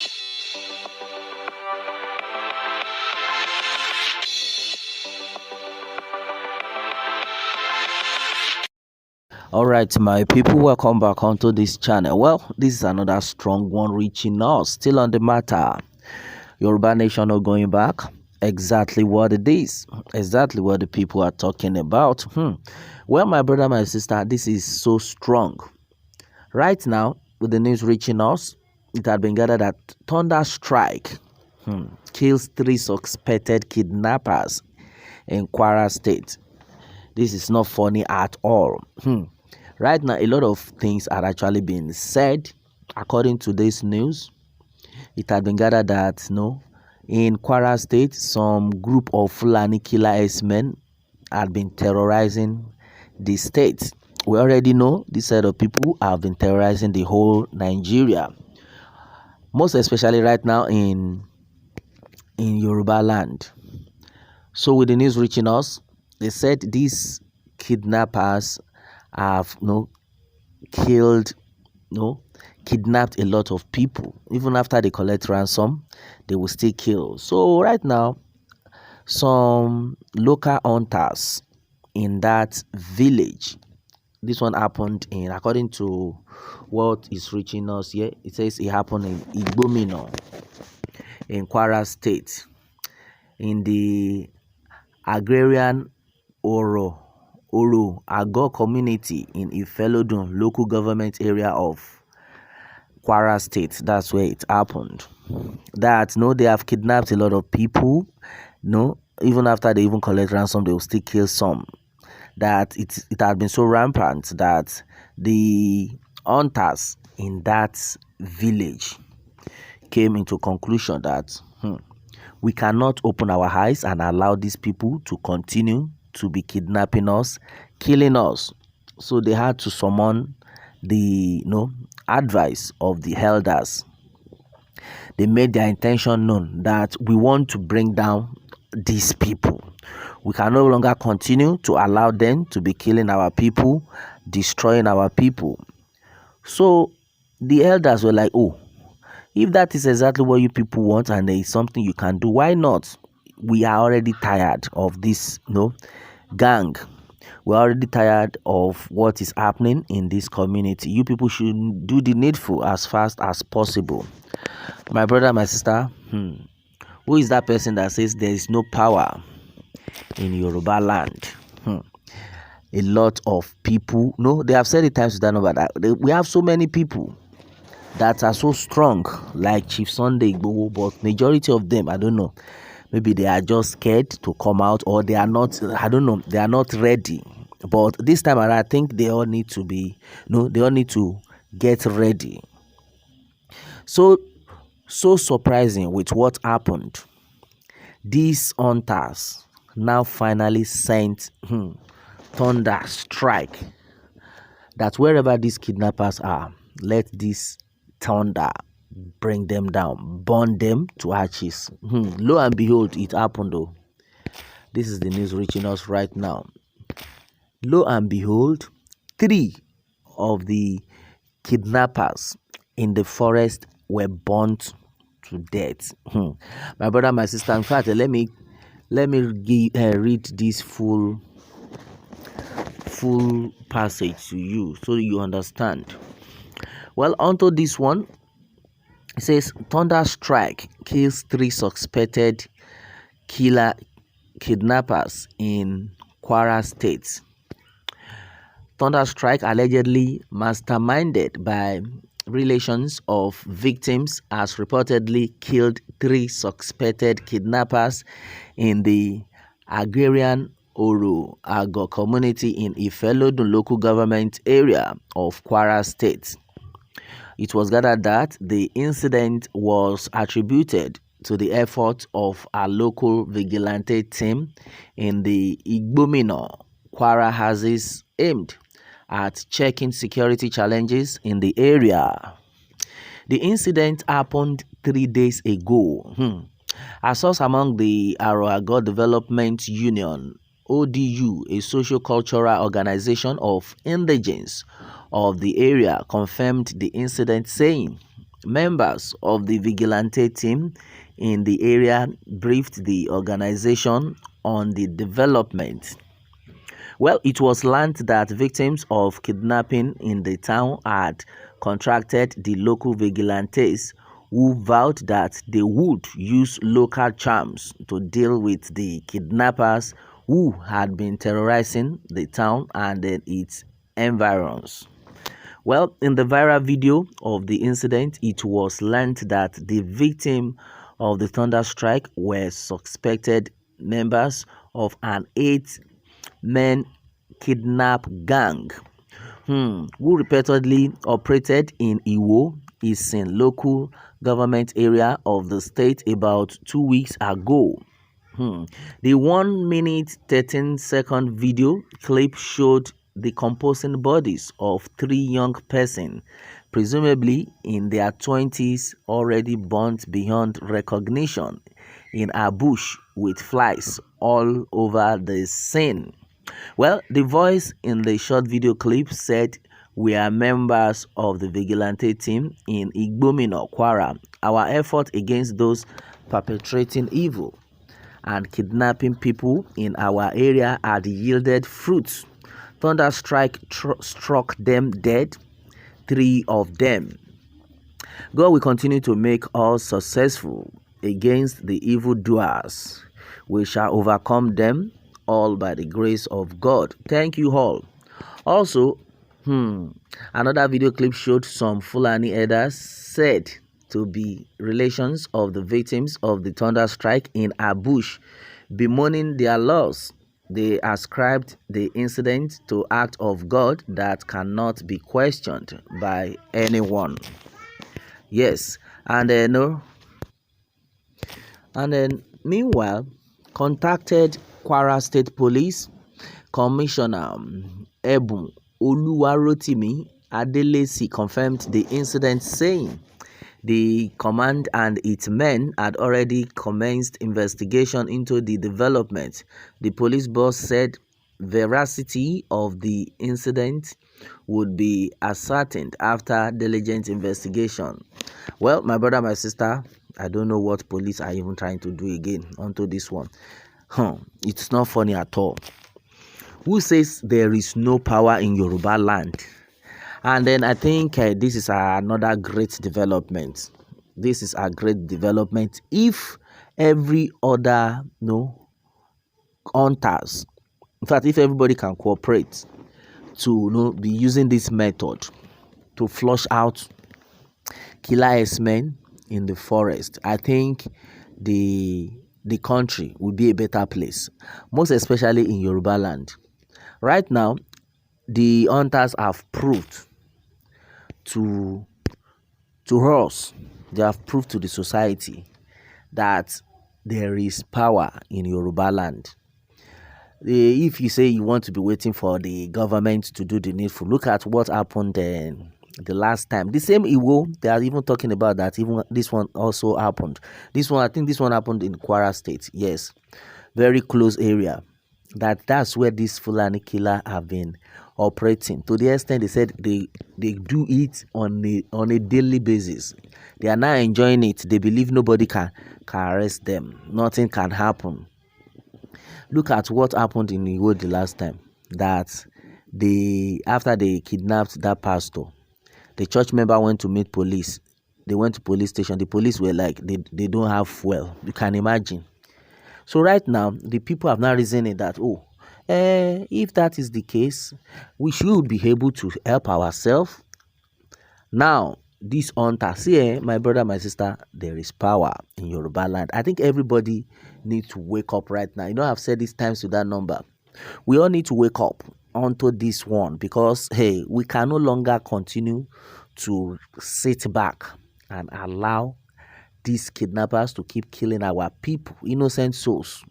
All right, my people, welcome back onto this channel. Well, this is another strong one reaching us. Still on the matter. Yoruba nation not going back. Exactly what it is. Exactly what the people are talking about. Well, my brother, my sister, this is so strong. Right now, with the news reaching us, it had been gathered that thunder strike kills 3 suspected kidnappers in Kwara State. This is not funny at all. Right now, a lot of things are actually being said. According to this news, it had been gathered that in Kwara State, some group of Fulani killer S-men had been terrorizing the state. We already know this set of people have been terrorizing the whole Nigeria, most especially right now in Yoruba land. So with the news reaching us, they said these kidnappers have killed, kidnapped a lot of people. Even after they collect ransom, they will still kill. So right now, some local hunters in that village, this one happened in, according to what is reaching us here, it says it happened in Igbo in Kwara State, in the agrarian Oro Agor community in Ifelodun local government area of Kwara State. That's where it happened. That they have kidnapped a lot of people. Even after they even collect ransom, they will still kill some. That it had been so rampant that the hunters in that village came into conclusion that we cannot open our eyes and allow these people to continue to be kidnapping us, killing us. So they had to summon the advice of the elders. They made their intention known that we want to bring down these people. We can no longer continue to allow them to be killing our people, destroying our people. So the elders were like, oh, if that is exactly what you people want and there is something you can do, why not? We are already tired of this gang. We're already tired of what is happening in this community. You people should do the needful as fast as possible. My brother, my sister, who is that person that says there is no power in Yoruba land? A lot of people, they have said it times to that number that we have so many people that are so strong, like Chief Sunday Igbo, but majority of them, I don't know, maybe they are just scared to come out, or they are not, I don't know, they are not ready. But this time around, I think they all need to be, they all need to get ready. So surprising with what happened. These hunters now finally sent thunder strike that wherever these kidnappers are, let this thunder bring them down, burn them to ashes. Lo and behold, it happened though. This is the news reaching us right now. Lo and behold, 3 of the kidnappers in the forest were burnt to death. My brother, my sister, in fact, let me read this full passage to you so you understand. Well, onto this one, it says thunder strike kills 3 suspected kidnappers in Kwara State. Thunder strike allegedly masterminded by relations of victims has reportedly killed 3 suspected kidnappers in the agrarian Oro Agor community in Ifelodun local government area of Kwara State. It was gathered that the incident was attributed to the effort of a local vigilante team in the Igbo Kwara houses aimed at checking security challenges in the area. The incident happened 3 days ago. A source among the Aroago Development Union, ODU, a socio-cultural organization of indigenes of the area, confirmed the incident, saying Members of the vigilante team in the area briefed the organization on the development. Well, it was learned that victims of kidnapping in the town had contacted the local vigilantes who vowed that they would use local charms to deal with the kidnappers who had been terrorizing the town and its environs. Well, in the viral video of the incident, it was learned that the victim of the thunder strike were suspected members of an 8-men kidnap gang who repeatedly operated in Iwo, Isin local government area of the state about 2 weeks ago. The 1 minute 13-second video clip showed the composing bodies of 3 young persons, presumably in their 20s, already burnt beyond recognition in a bush with flies all over the scene. Well, the voice in the short video clip said, "We are members of the vigilante team in Igbo, Kwara. Our effort against those perpetrating evil and kidnapping people in our area had yielded fruits. Thunder strike struck them dead, 3 of them. God will continue to make us successful against the evildoers. We shall overcome them all by the grace of God." Thank you all. Also, another video clip showed some Fulani elders said to be relations of the victims of the thunder strike in a bush bemoaning their loss. They ascribed the incident to act of God that cannot be questioned by anyone. Yes, and then meanwhile, contacted Kwara State Police Commissioner Ebun Oluwarotimi Adelesi confirmed the incident, saying the command and its men had already commenced investigation into the development. The police boss said veracity of the incident would be ascertained after diligent investigation. Well, my brother, my sister, I don't know what police are even trying to do again onto this one. It's not funny at all. Who says there is no power in Yoruba land? And then I think this is another great development. This is a great development if every other hunters, in fact, if everybody can cooperate to be using this method to flush out killer S-men in the forest, I think the country will be a better place, most especially in Yoruba land. Right now, the hunters have proved to us, they have proved to the society that there is power in Yoruba land. If you say you want to be waiting for the government to do the needful, look at what happened the last time. The same Igbo, they are even talking about that. Even this one also happened. This one, I think this one happened in Kwara State. Yes, very close area. That's where these Fulani killer have been operating. To the extent they said they do it on a daily basis. They are now enjoying it. They believe nobody can arrest them. Nothing can happen. Look at what happened in Igbo the last time. That after they kidnapped that pastor, the church member went to meet police. They went to police station. The police were like, they don't have fuel. You can imagine. So right now, the people have now reasoned that, if that is the case, we should be able to help ourselves. Now, this hunter, see, my brother, my sister, there is power in Yoruba land. I think everybody needs to wake up right now. I've said this times to that number. We all need to wake up onto this one because, hey, we can no longer continue to sit back and allow these kidnappers to keep killing our people, innocent souls.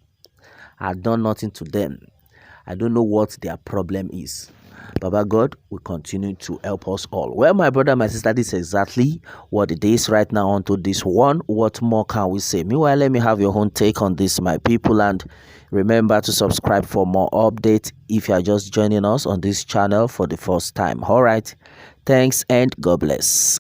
I've done nothing to them. I don't know what their problem is. Baba God will continue to help us all. Well, my brother, my sister, this is exactly what it is right now onto this one. What more can we say? Meanwhile, let me have your own take on this, my people, and remember to subscribe for more updates if you are just joining us on this channel for the first time. All right, thanks and God bless.